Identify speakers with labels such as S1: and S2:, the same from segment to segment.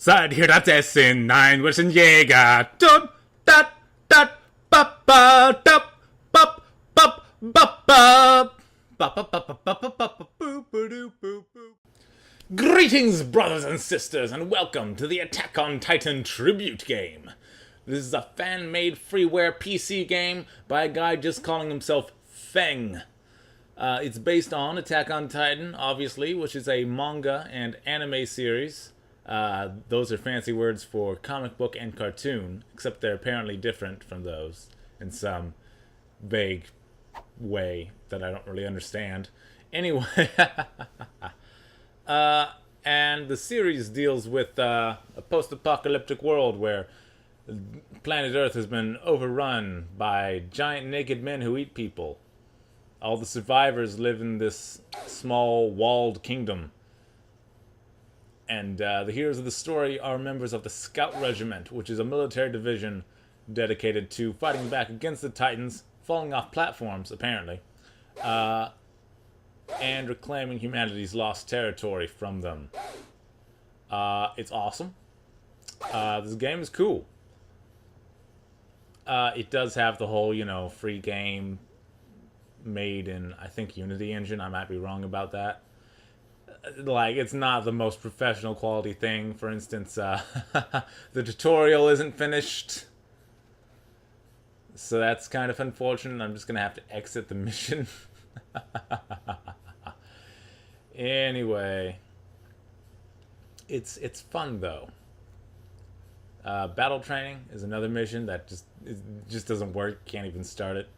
S1: Seid ihr das Essen? Nein, wir sind Jäger. Dut, dat, dat, bap, ba, dap, bap, bap, bap, bap. Greetings, brothers and sisters, and welcome to the Attack on Titan tribute game. This is a fan-made freeware PC game by a guy just calling himself Feng. It's based on Attack on Titan, obviously, which is a manga and anime series. Those are fancy words for comic book and cartoon, except they're apparently different from those in some vague way that I don't really understand. Anyway, and the series deals with a post-apocalyptic world where planet Earth has been overrun by giant naked men who eat people. All the survivors live in this small walled kingdom. And the heroes of the story are members of the Scout Regiment, which is a military division dedicated to fighting back against the Titans, falling off platforms, apparently, and reclaiming humanity's lost territory from them. It's awesome. This game is cool. It does have the whole, free game made in, I think, Unity engine. I might be wrong about that. Like, it's not the most professional quality thing. For instance, the tutorial isn't finished. So that's kind of unfortunate. I'm just going to have to exit the mission. Anyway. It's fun, though. Battle training is another mission that just doesn't work. Can't even start it.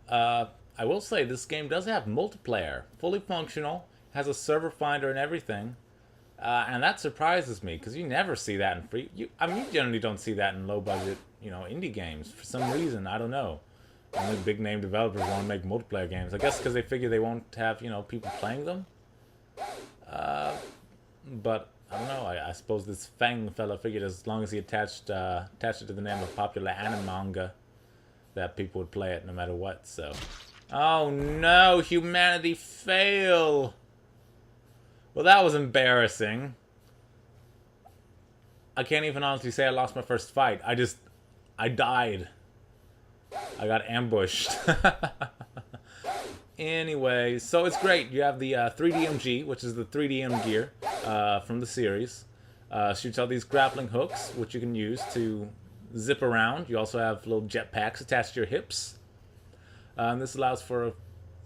S1: I will say this game does have multiplayer. Fully functional. Has a server finder and everything, and that surprises me because you never see that in free. You generally don't see that in low budget, indie games for some reason. I don't know. Only big name developers want to make multiplayer games. I guess because they figure they won't have people playing them. But I don't know. I suppose this Feng fella figured as long as he attached it to the name of popular anime manga, that people would play it no matter what. So, oh no, humanity fail. Well, that was embarrassing. I can't even honestly say I lost my first fight. I died. I got ambushed. Anyway, so it's great. You have the 3DMG, which is the 3DM gear from the series. Shoots out these grappling hooks, which you can use to zip around. You also have little jetpacks attached to your hips. And this allows for a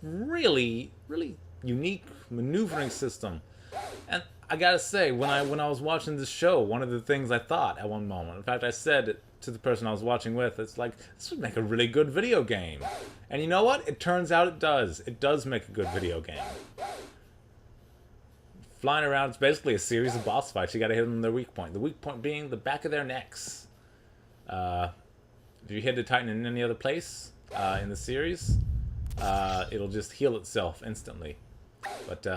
S1: really, really unique maneuvering system. And I gotta say, when I was watching this show, one of the things I thought at one moment, in fact, I said it to the person I was watching with, it's like, this would make a really good video game. And you know what? It turns out it does. It does make a good video game. Flying around, it's basically a series of boss fights. You gotta hit them in their weak point. The weak point being the back of their necks. If you hit the Titan in any other place in the series, it'll just heal itself instantly. But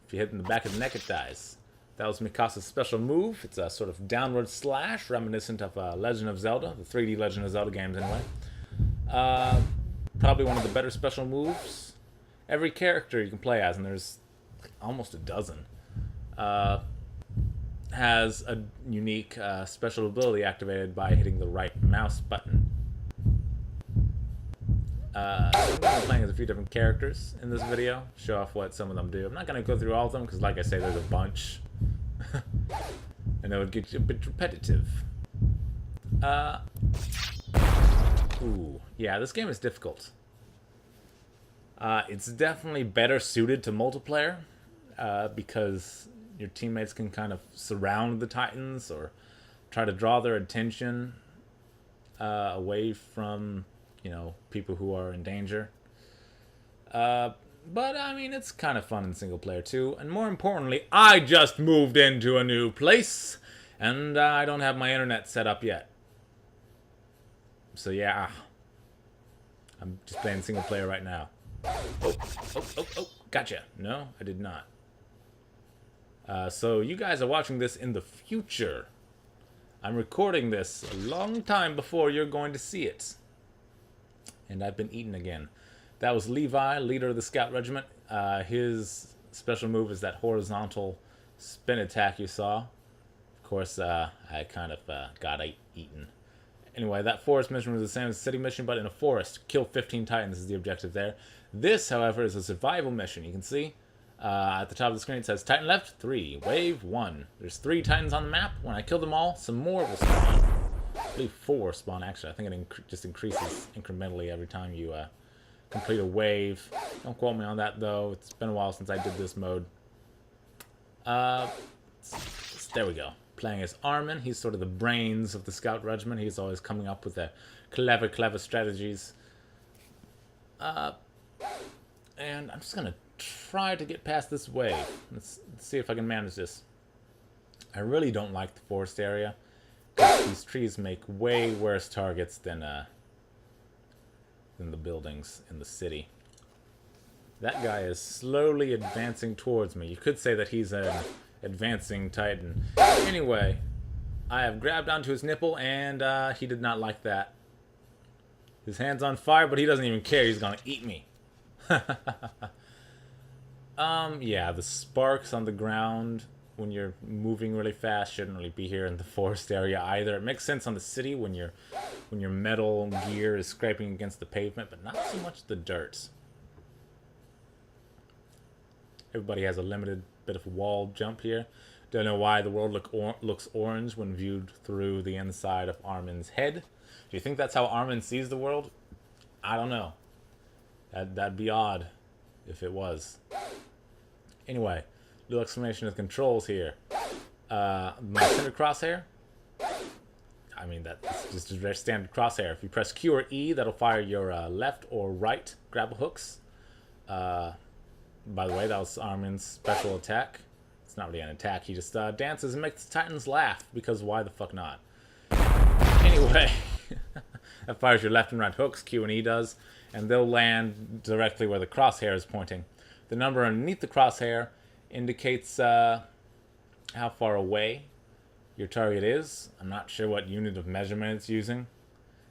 S1: if you hit in the back of the neck, it dies. That was Mikasa's special move. It's a sort of downward slash, reminiscent of Legend of Zelda, the 3D Legend of Zelda games anyway. Probably one of the better special moves. Every character you can play as, and there's almost a dozen, has a unique special ability activated by hitting the right mouse button. I'm going to be playing as a few different characters in this video, show off what some of them do. I'm not going to go through all of them because, like I say, there's a bunch. And it would get you a bit repetitive. Ooh, yeah, this game is difficult. It's definitely better suited to multiplayer because your teammates can kind of surround the Titans or try to draw their attention away from people who are in danger. But, I mean, it's kind of fun in single player, too. And more importantly, I just moved into a new place, and I don't have my internet set up yet. So, yeah. I'm just playing single player right now. Oh, gotcha. No, I did not. So, you guys are watching this in the future. I'm recording this a long time before you're going to see it. And I've been eaten again. That was Levi, leader of the Scout Regiment. His special move is that horizontal spin attack you saw. Of course, I kind of got eaten. Anyway, that forest mission was the same as the city mission, but in a forest. Kill 15 Titans is the objective there. This, however, is a survival mission. You can see at the top of the screen it says Titan left 3, wave 1. There's 3 Titans on the map. When I kill them all, some more will spawn. I believe 4 spawn, actually. I think it just increases incrementally every time you complete a wave. Don't quote me on that, though. It's been a while since I did this mode. There we go. Playing as Armin. He's sort of the brains of the Scout Regiment. He's always coming up with the clever strategies. And I'm just going to try to get past this wave. Let's see if I can manage this. I really don't like the forest area, because these trees make way worse targets than the buildings in the city. That guy is slowly advancing towards me. You could say that he's an advancing Titan. Anyway, I have grabbed onto his nipple, and he did not like that. His hand's on fire, but he doesn't even care. He's gonna eat me. Yeah, the sparks on the ground when you're moving really fast shouldn't really be here in the forest area either. It makes sense on the city when your metal gear is scraping against the pavement, but not so much the dirt. Everybody has a limited bit of wall jump here. Don't know why the world looks orange when viewed through the inside of Armin's head. Do you think that's how Armin sees the world? I don't know. That'd be odd if it was. Anyway, little explanation of the controls here. My center crosshair. I mean, that's just a very standard crosshair. If you press Q or E, that'll fire your left or right grapple hooks. By the way, that was Armin's special attack. It's not really an attack. He just dances and makes the Titans laugh, because why the fuck not? Anyway, that fires your left and right hooks, Q and E does, and they'll land directly where the crosshair is pointing. The number underneath the crosshair indicates how far away your target is. I'm not sure what unit of measurement it's using.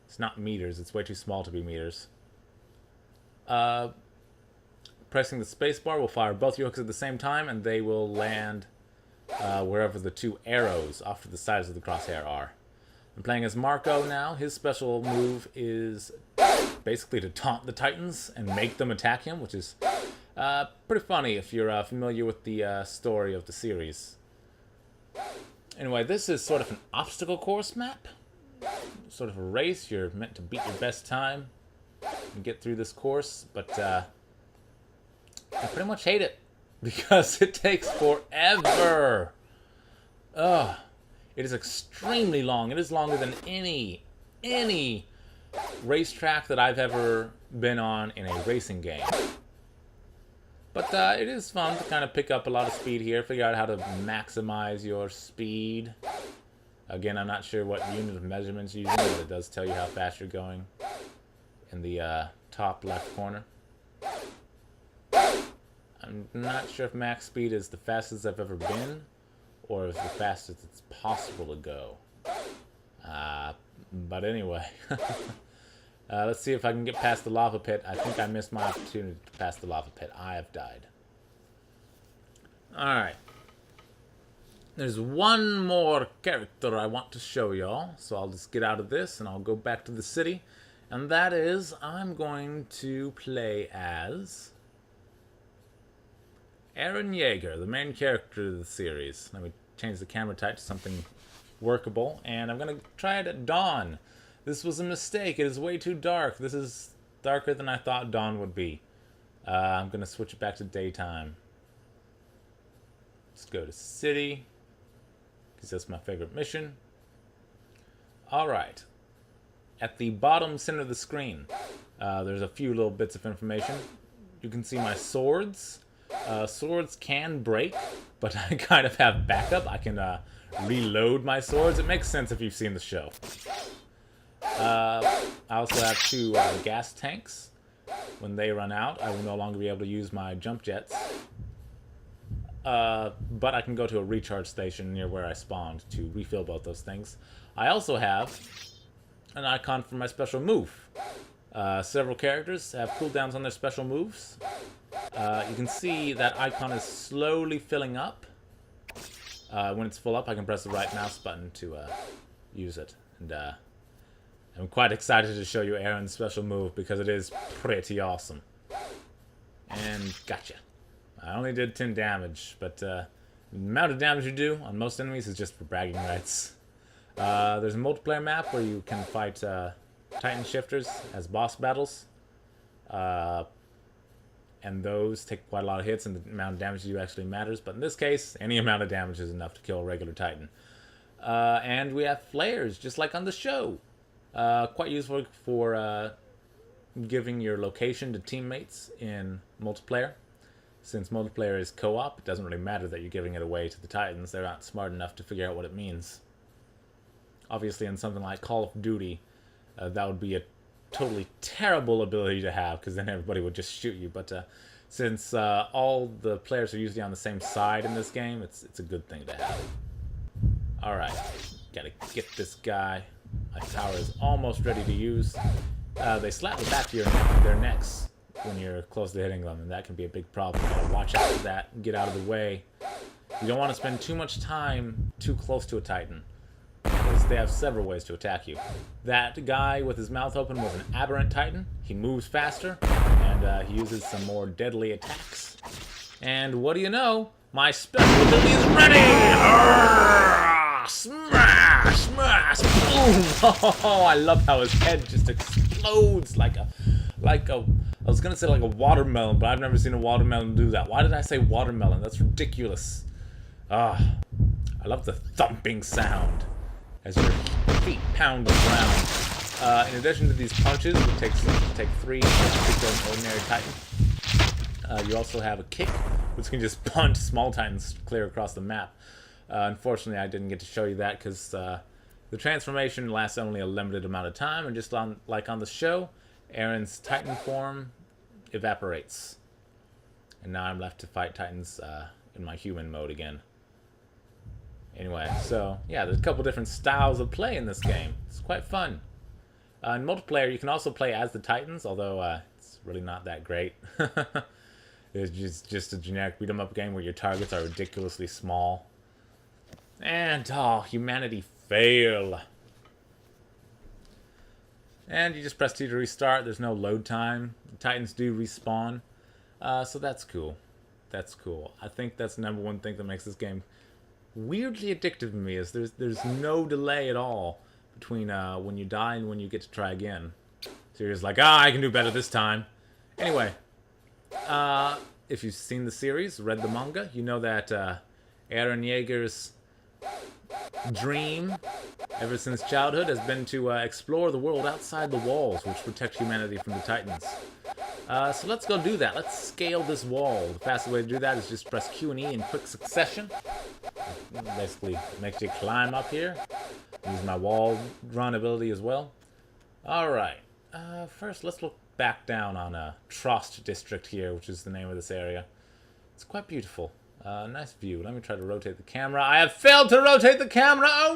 S1: It's not meters. It's way too small to be meters. Pressing the spacebar will fire both your hooks at the same time, and they will land wherever the 2 arrows off to the sides of the crosshair are. I'm playing as Marco now. His special move is basically to taunt the Titans and make them attack him, which is pretty funny if you're familiar with the story of the series. Anyway, this is sort of an obstacle course map. Sort of a race. You're meant to beat your best time and get through this course, but I pretty much hate it because it takes forever. Ugh. It is extremely long. It is longer than any racetrack that I've ever been on in a racing game. But it is fun to kind of pick up a lot of speed here, figure out how to maximize your speed. Again, I'm not sure what unit of measurement's using, but it does tell you how fast you're going in the top left corner. I'm not sure if max speed is the fastest I've ever been, or if the fastest it's possible to go. But anyway, let's see if I can get past the lava pit. I think I missed my opportunity to pass the lava pit. I have died. Alright. There's one more character I want to show y'all, so I'll just get out of this and I'll go back to the city. And that is, I'm going to play as Eren Yeager, the main character of the series. Let me change the camera type to something workable, and I'm going to try it at dawn. This was a mistake. It is way too dark. This is darker than I thought dawn would be. I'm going to switch it back to daytime. Let's go to city, because that's my favorite mission. Alright. At the bottom center of the screen, there's a few little bits of information. You can see my swords. Swords can break, but I kind of have backup. I can reload my swords. It makes sense if you've seen the show. I also have 2 gas tanks. When they run out, I will no longer be able to use my jump jets. But I can go to a recharge station near where I spawned to refill both those things. I also have an icon for my special move. Several characters have cooldowns on their special moves. You can see that icon is slowly filling up. When it's full up, I can press the right mouse button to use it. And I'm quite excited to show you Aaron's special move because it is pretty awesome. And gotcha. I only did 10 damage, but the amount of damage you do on most enemies is just for bragging rights. There's a multiplayer map where you can fight Titan Shifters as boss battles. And those take quite a lot of hits, and the amount of damage you do actually matters. But in this case, any amount of damage is enough to kill a regular Titan. And we have flares, just like on the show. Quite useful for giving your location to teammates in multiplayer. Since multiplayer is co-op, it doesn't really matter that you're giving it away to the Titans. They're not smart enough to figure out what it means. Obviously, in something like Call of Duty, that would be a totally terrible ability to have, because then everybody would just shoot you. But since all the players are usually on the same side in this game, it's a good thing to have. Alright, gotta get this guy. My tower is almost ready to use. They slap the back of their necks when you're close to hitting them, and that can be a big problem. You gotta watch out for that and get out of the way. You don't want to spend too much time too close to a Titan, because they have several ways to attack you. That guy with his mouth open was an aberrant Titan. He moves faster, and he uses some more deadly attacks. And what do you know? My special ability is ready! Arrgh! Smash! Smash! Boom! Oh, I love how his head just explodes like a... I was gonna say like a watermelon, but I've never seen a watermelon do that. Why did I say watermelon? That's ridiculous. I love the thumping sound as your feet pound the ground. In addition to these punches, it takes 3 to kill an ordinary Titan. You also have a kick, which can just punch small Titans clear across the map. Unfortunately, I didn't get to show you that because the transformation lasts only a limited amount of time, and just like on the show, Aaron's Titan form evaporates. And now I'm left to fight Titans in my human mode again. Anyway, so yeah, there's a couple different styles of play in this game. It's quite fun. In multiplayer, you can also play as the Titans, although it's really not that great. It's just a generic beat-em-up game where your targets are ridiculously small. And, humanity fail. And you just press T to restart. There's no load time. The Titans do respawn. So that's cool. That's cool. I think that's the #1 thing that makes this game weirdly addictive to me, is there's no delay at all between when you die and when you get to try again. So you're just like, I can do better this time. Anyway, if you've seen the series, read the manga, you know that Eren Yeager's dream ever since childhood has been to explore the world outside the walls, which protect humanity from the Titans. So let's go do that. Let's scale this wall. The fastest way to do that is just press Q and E in quick succession. Basically makes you climb up here. Use my wall run ability as well. Alright. First, let's look back down on Trost District here, which is the name of this area. It's quite beautiful. Nice view. Let me try to rotate the camera. I have failed to rotate the camera! Oh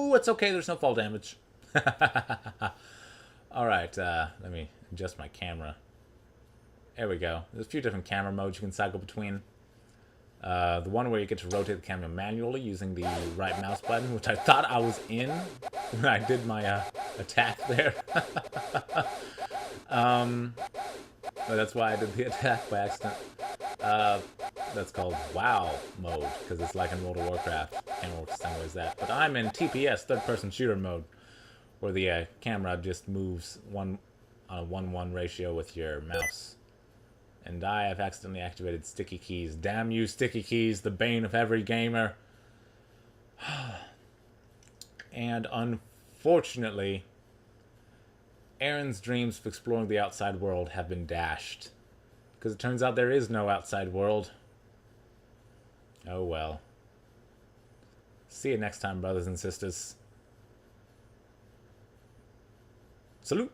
S1: no! It's okay, there's no fall damage. Alright, let me adjust my camera. There we go. There's a few different camera modes you can cycle between. The one where you get to rotate the camera manually using the right mouse button, which I thought I was in when I did my attack there. But that's why I did the attack by accident. That's called WoW mode, because it's like in World of Warcraft. Camera works the same way as that. But I'm in TPS, third-person shooter mode, where the camera just moves on a 1-1 ratio with your mouse. And I have accidentally activated sticky keys. Damn you, sticky keys, the bane of every gamer. And unfortunately, Aaron's dreams of exploring the outside world have been dashed. Because it turns out there is no outside world. Oh well. See you next time, brothers and sisters. Salute!